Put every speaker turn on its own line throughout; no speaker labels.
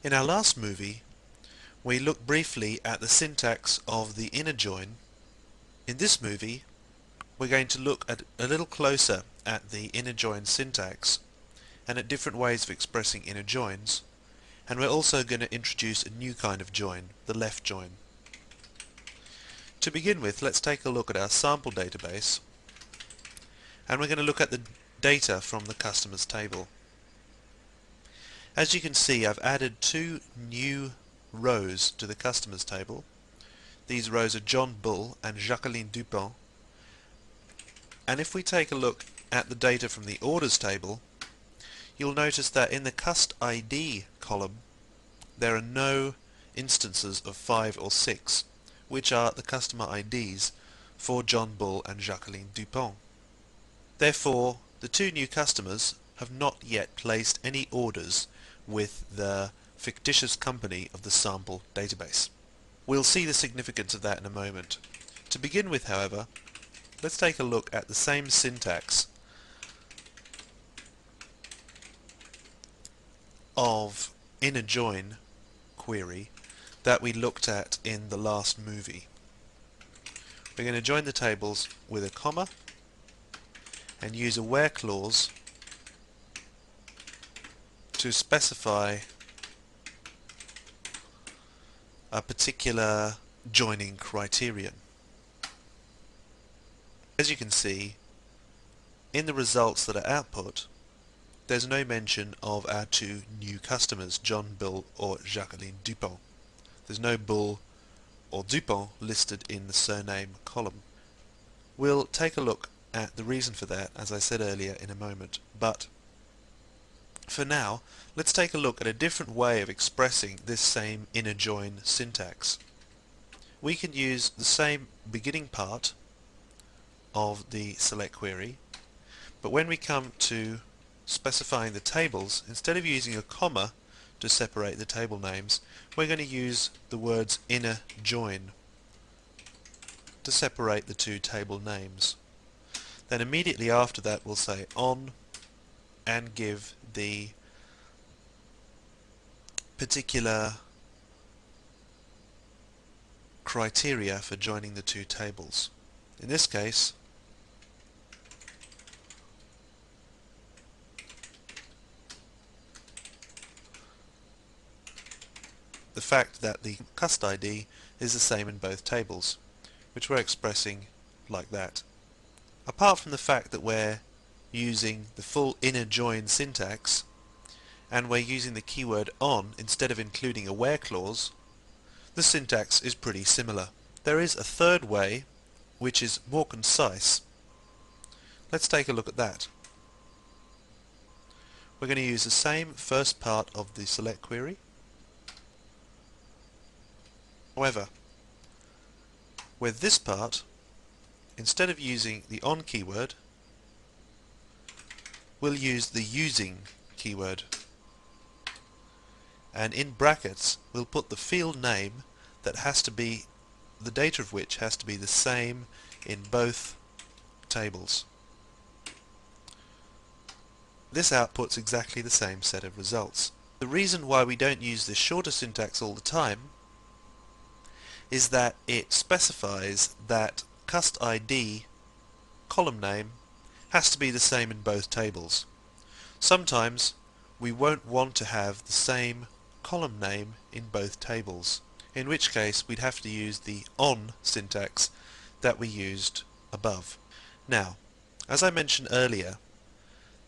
In our last movie, we looked briefly at the syntax of the inner join. In this movie, we're going to look at a little closer at the inner join syntax and at different ways of expressing inner joins, and we're also going to introduce a new kind of join, the left join. To begin with, let's take a look at our sample database, and we're going to look at the data from the customers table. As you can see, I've added two new rows to the customers table. These rows are John Bull and Jacqueline Dupont. And if we take a look at the data from the orders table, you'll notice that in the cust ID column there are no instances of 5 or 6, which are the customer IDs for John Bull and Jacqueline Dupont. Therefore, the two new customers have not yet placed any orders with the fictitious company of the sample database. We'll see the significance of that in a moment. To begin with, however, let's take a look at the same syntax of inner join query that we looked at in the last movie. We're going to join the tables with a comma and use a where clause to specify a particular joining criterion. As you can see, in the results that are output, there's no mention of our two new customers, John Bull or Jacqueline Dupont. There's no Bull or Dupont listed in the surname column. We'll take a look at the reason for that, as I said earlier, in a moment, but for now, let's take a look at a different way of expressing this same inner join syntax. We can use the same beginning part of the select query, but when we come to specifying the tables, instead of using a comma to separate the table names, we're going to use the words inner join to separate the two table names. Then immediately after that we'll say on and give the particular criteria for joining the two tables. In this case, the fact that the cust ID is the same in both tables, which we're expressing like that. Apart from the fact that we're using the full inner join syntax and we're using the keyword on instead of including a where clause, the syntax is pretty similar. There is a third way which is more concise. Let's take a look at that. We're going to use the same first part of the select query. However, with this part, instead of using the on keyword, we'll use the using keyword, and in brackets we'll put the field name that has to be, the data of which has to be the same in both tables. This outputs exactly the same set of results. The reason why we don't use this shorter syntax all the time is that it specifies that cust ID column name has to be the same in both tables. Sometimes we won't want to have the same column name in both tables, in which case we'd have to use the on syntax that we used above. Now, as I mentioned earlier,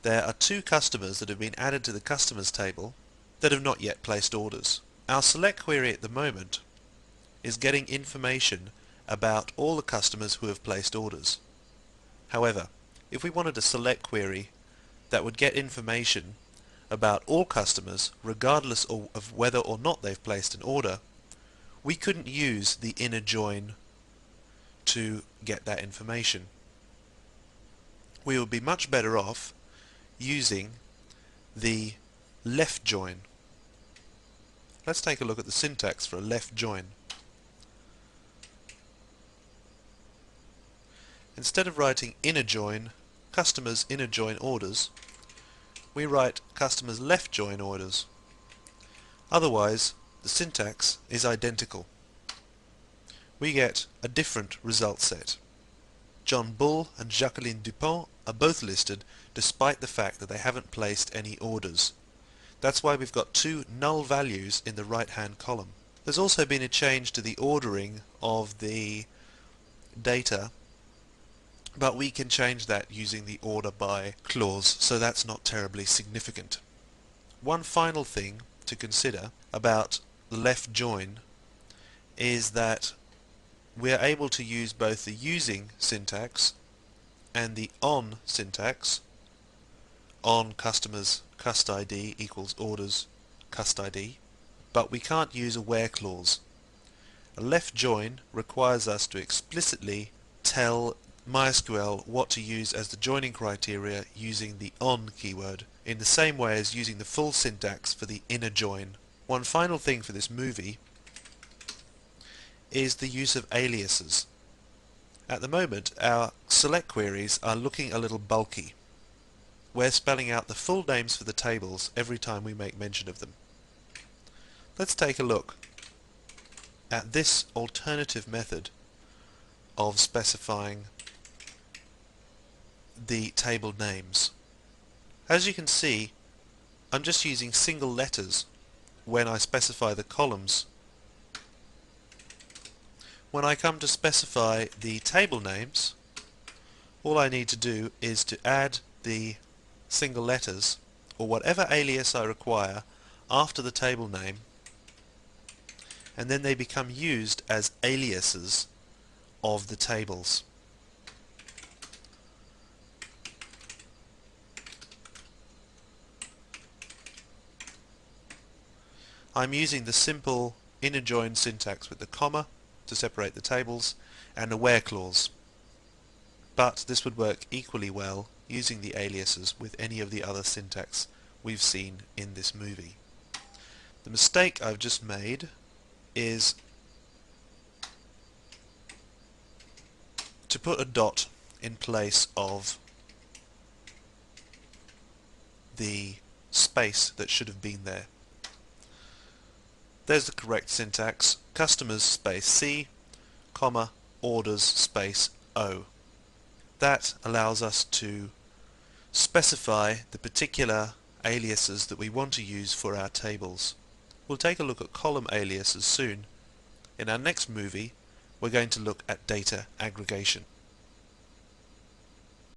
there are two customers that have been added to the customers table that have not yet placed orders. Our select query at the moment is getting information about all the customers who have placed orders. However, if we wanted a select query that would get information about all customers regardless of whether or not they've placed an order, we couldn't use the inner join to get that information. We would be much better off using the left join. Let's take a look at the syntax for a left join. Instead of writing inner join, customers inner join orders, we write customers left join orders. Otherwise, the syntax is identical. We get a different result set. John Bull and Jacqueline Dupont are both listed despite the fact that they haven't placed any orders. That's why we've got two null values in the right-hand column. There's also been a change to the ordering of the data, but we can change that using the order by clause, so that's not terribly significant. One final thing to consider about left join is that we are able to use both the using syntax and the on syntax. On customers cust ID equals orders cust ID, but we can't use a where clause. A left join requires us to explicitly tell MySQL what to use as the joining criteria using the on keyword, in the same way as using the full syntax for the inner join. One final thing for this movie is the use of aliases. At the moment, our select queries are looking a little bulky. We're spelling out the full names for the tables every time we make mention of them. Let's take a look at this alternative method of specifying the table names. As you can see, I'm just using single letters when I specify the columns. When I come to specify the table names, all I need to do is to add the single letters, or whatever alias I require, after the table name, and then they become used as aliases of the tables. I'm using the simple inner join syntax with the comma to separate the tables and a where clause, but this would work equally well using the aliases with any of the other syntax we've seen in this movie. The mistake I've just made is to put a dot in place of the space that should have been there. There's the correct syntax: customers space C, comma, orders space O. That allows us to specify the particular aliases that we want to use for our tables. We'll take a look at column aliases soon. In our next movie, we're going to look at data aggregation.